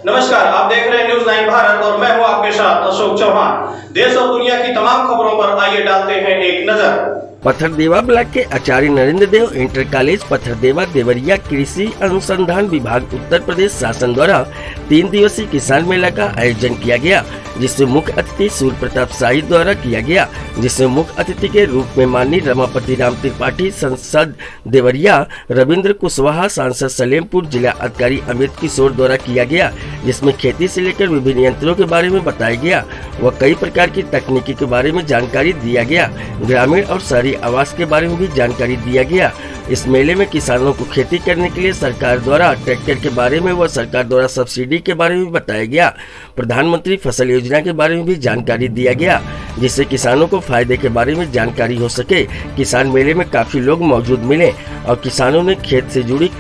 नमस्कार, आप देख रहे हैं न्यूज़ 9 भारत और मैं हूं आपके साथ अशोक चौहान। देश और दुनिया की तमाम खबरों पर आइए डालते हैं एक नजर। पथरदेवा ब्लॉक के आचार्य नरेंद्र देव इंटर कॉलेज पथरदेवा देवरिया कृषि अनुसंधान विभाग उत्तर प्रदेश शासन द्वारा 3 दिवसीय किसान मेला का आयोजन किया गया, जिसमें मुख्य अतिथि सूर्य प्रताप शाही द्वारा किया गया, जिसमें मुख्य अतिथि के रूप में माननीय रमापति राम त्रिपाठी सांसद देवरिया, रविंद्र कुशवाहा सांसद सलेमपुर, जिला अधिकारी अमित किशोर द्वारा किया गया, जिसमें खेती से लेकर विभिन्न यंत्रों के बारे में बताया गया व कई प्रकार की तकनीकी के बारे में जानकारी दिया गया। ग्रामीण और शहरी आवास के बारे में भी जानकारी दिया गया। इस मेले में किसानों को खेती करने के लिए सरकार द्वारा ट्रैक्टर के बारे में व सरकार द्वारा सब्सिडी के बारे में बताया गया। प्रधानमंत्री फसल योजना के बारे में भी जानकारी दिया गया, जिससे किसानों को फायदे के बारे में जानकारी हो सके। किसान मेले में काफी लोग मौजूद मिले और किसानों ने खेत से जुड़ी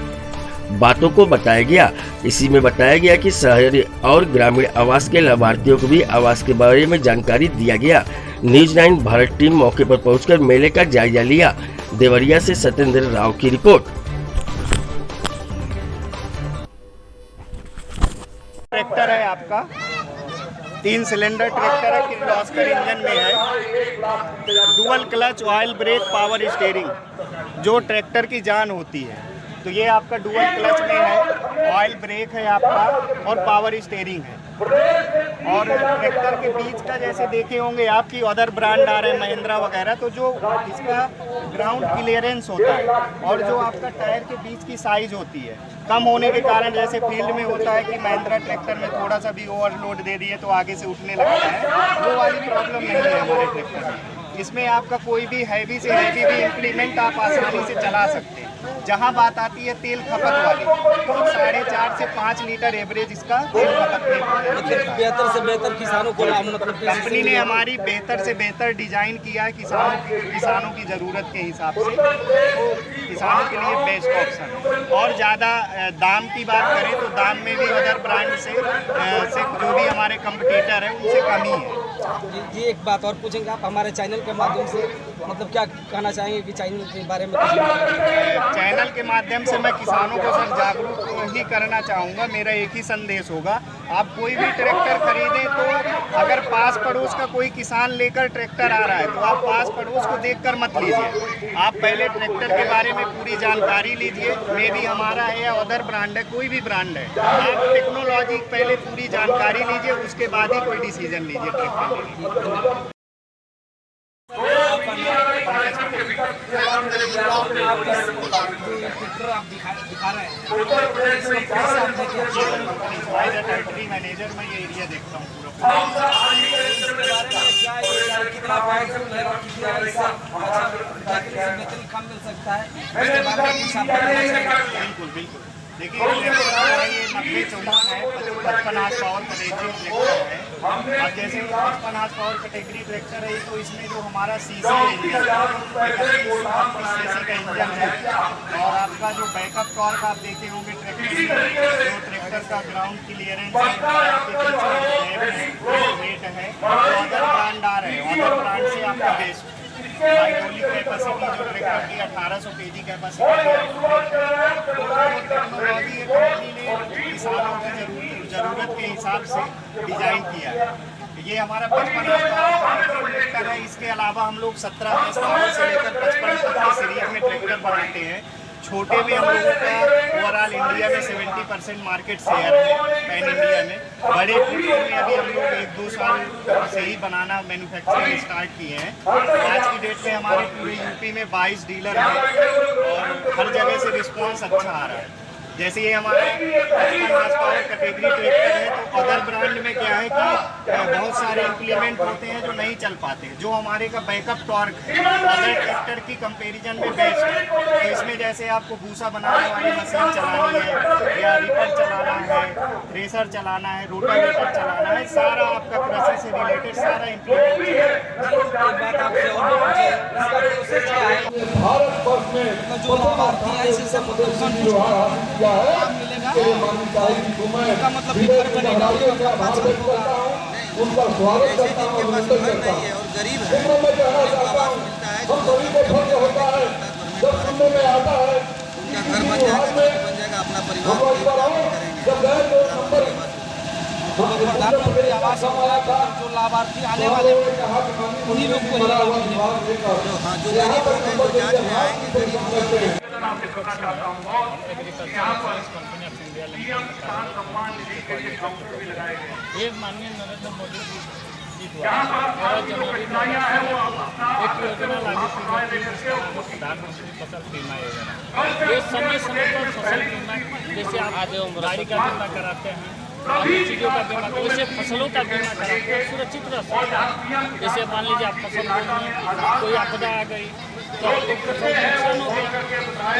बातों को बताया गया। इसी में बताया गया कि शहरी और ग्रामीण आवास के लाभार्थियों को भी आवास के बारे में जानकारी दिया गया। न्यूज़ 9 भारत टीम मौके पर पहुंचकर मेले का जायजा लिया। देवरिया से सत्येंद्र राव की रिपोर्ट। ट्रैक्टर है आपका 3 सिलेंडर ट्रैक्टर है, किर्लोस्कर इंजन में है, dual clutch, oil break, power steering जो ट्रैक्टर की जान होती है। तो ये आपका डुअल क्लच में है, ऑयल ब्रेक है आपका और पावर स्टीयरिंग है। और ट्रैक्टर के बीच का जैसे देखे होंगे आपकी अदर ब्रांड आ रहे हैं महिंद्रा वगैरह, तो जो इसका ग्राउंड क्लियरेंस होता है और जो आपका टायर के बीच की साइज होती है कम होने के कारण, जैसे फील्ड में होता है कि महिंद्रा ट्रैक्टर में थोड़ा सा भी ओवरलोड दे दिए तो आगे से उठने लगता है, वो वाली प्रॉब्लम नहीं है हमारे ट्रैक्टर में। इसमें आपका कोई भी हैवी से हैवी भी इम्प्लीमेंट आप आसानी से चला सकते हैं। जहाँ बात आती है तेल खपत वाली, तो 4.5 से 5 लीटर एवरेज इसका तेल खपत में बेहतर से बेहतर किसानों को मतलब कंपनी ने हमारी बेहतर से बेहतर डिजाइन किया है किसानों की ज़रूरत के हिसाब से, तो किसानों के लिए बेस्ट ऑप्शन है। और ज़्यादा दाम की बात करें तो दाम में भी अदर ब्रांड से जो भी हमारे कंपटीटर है उनसे कम ही है। जी एक बात और पूछेंगे आप हमारे चैनल के माध्यम से मतलब क्या कहना चाहेंगे कि चैनल के बारे में? चैनल के माध्यम से मैं किसानों को सर जागरूक ही करना चाहूँगा। मेरा एक ही संदेश होगा, आप कोई भी ट्रैक्टर खरीदें तो अगर पास पड़ोस का कोई किसान लेकर ट्रैक्टर आ रहा है तो आप पास पड़ोस को देखकर मत लीजिए। आप पहले ट्रैक्टर के बारे में पूरी जानकारी लीजिए, मे भी हमारा है या अदर ब्रांड है, कोई भी ब्रांड है, आप टेक्नोलॉजी पहले पूरी जानकारी लीजिए, उसके बाद ही कोई डिसीजन लीजिए ट्रैक्टर के लिए। मैनेजर मैं ये एरिया देखता हूँ बिल्कुल बिल्कुल। देखिए ये 90-54 है, 55 हार्स पावर कैटेगरी ट्रैक्टर है। अब जैसे 55 हार्स पावर कैटेगरी ट्रैक्टर है तो इसमें जो हमारा सीसी इंजन सीसी का इंजन है और आपका जो बैकअप टॉर्क आप देखे होंगे ट्रैक्टर का ग्राउंड क्लियरेंस वेट है, अदर ब्रांड आ रहे हैं, अदर ब्रांड से आपका बेस्ट हाइड्रोलिक कैपेसिटी जो ट्रैक्टर की 1800 kg कैपेसिटी है। टेक्नोलॉजी कंपनी ने किसानों की ज़रूरत के हिसाब से डिज़ाइन किया है। ये हमारा 55 ट्रैक्टर है। इसके अलावा हम लोग 17 हार्स पावर से लेकर 55 तक के सीरीज में ट्रैक्टर बनाते हैं। छोटे में हम लोगों का ओवरऑल इंडिया में 70% मार्केट शेयर है पैन इंडिया में। बड़े ट्रैक्टर में अभी हम लोग 1-2 साल से ही बनाना मैन्युफैक्चरिंग स्टार्ट किए हैं। आज की डेट में हमारे पूरे यूपी में 22 डीलर हैं और हर जगह से रिस्पॉन्स अच्छा आ रहा है। जैसे ये हमारा 55 हार्स पावर कैटेगरी ट्रैक्टर है तो अदर ब्रांड में क्या है कि बहुत सारे इम्प्लीमेंट होते हैं जो नहीं चल पाते, जो हमारे का बैकअप टॉर्क है अदर ट्रैक्टर की कंपैरिजन में बेस्ट है। तो इसमें जैसे आपको भूसा बनाने वाली मशीन चलानी है या रिपर चलाना है, थ्रेसर चलाना है, रोटावेटर चलाना है, सारा आपका कृषि से रिलेटेड सारा इम्प्लीमेंट उनका स्वागत करता हूँ और वंदन करता हूँ। उम्र में कहना चाहता हूँ, हम सभी को फर्ज होता है जब सुनने में आता है कि बिहार में हम परिवार जब गए तो नंबर प्रधानमंत्री आवास योजना का जो लाभार्थी आने वाले उन्हीं लोग को लाभ मिलेगा। जो गरीब लोग हैं जो जांच में आएंगे गरीब लोग ये माननीय नरेंद्र मोदी जी द्वारा 11 जनवरी में एक योजना लागू की गई थी, प्रधानमंत्री फसल बीमा योजना। ये समय समय पर फसल बीमा, जैसे आप गाड़ी का बीमा कराते हैं, अन्य चीज़ों का बीमा, वैसे फसलों का बीमा कराते हैं, सुरक्षित रह सकता है। जैसे मान लीजिए आप फसल में कोई आपदा आ गई तो फसल नुकसान हो गया,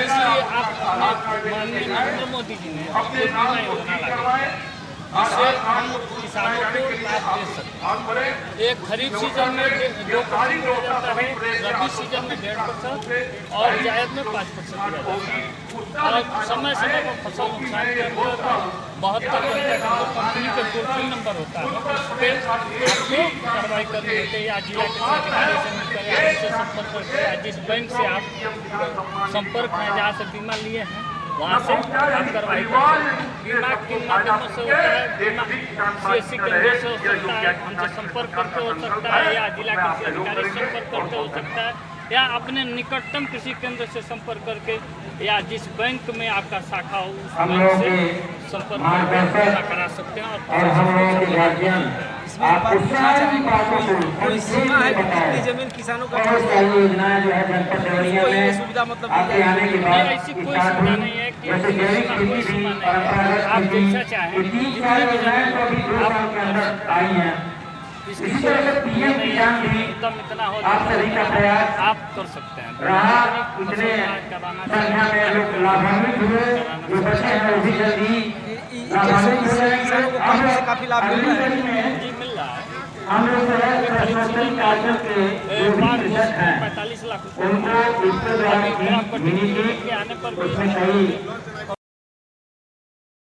इसलिए आप अपने माननीय नरेंद्र मोदी जी ने एक बीमा योजना लागू, जिससे हम किसानों को लाभ दे सकते हैं। एक खरीफ सीजन में 2% दिया जाता है, रबी सीजन में 1.5% और जायद में 5% दिया जाता है। और समय समय पर फसल नुकसान के अंदर 72 घंटे के अंदर कंपनी का टोल फ्री नंबर होता है, उस पर आपको कार्रवाई करनी होती है, या जिला के अधिकारी से मिलकर या उनसे संपर्क करके, या जिस बैंक से आप संपर्क हैं जहाँ से बीमा लिए हैं वहाँ से आप कार्रवाई कर सकते हैं। बीमा किन माध्यमों से होता है? बीमा CSC केंद्र से हो सकता है, हमसे संपर्क करके हो सकता है, या जिला कृषि अधिकारी से संपर्क करके हो सकता है, या अपने निकटतम कृषि केंद्र से संपर्क करके, या जिस बैंक में आपका शाखा हो उस बैंक से संपर्क करके बीमा करा सकते हैं। और इसमें बात पूछना चाहेंगे कोई सीमा है कि कितनी जमीन किसानों का ये सुविधा मतलब ऐसी कोई सुविधा नहीं है कि कोई सीमा नहीं है, आप जैसा चाहें जितनी भी जमीन आप इसकी न्यूनतम इतना हो आप कर सकते हैं। कराना काफी लाभ मिल रहा है। जी मिल रहा है। हम लोग 45 लाख रुपये आने पर भी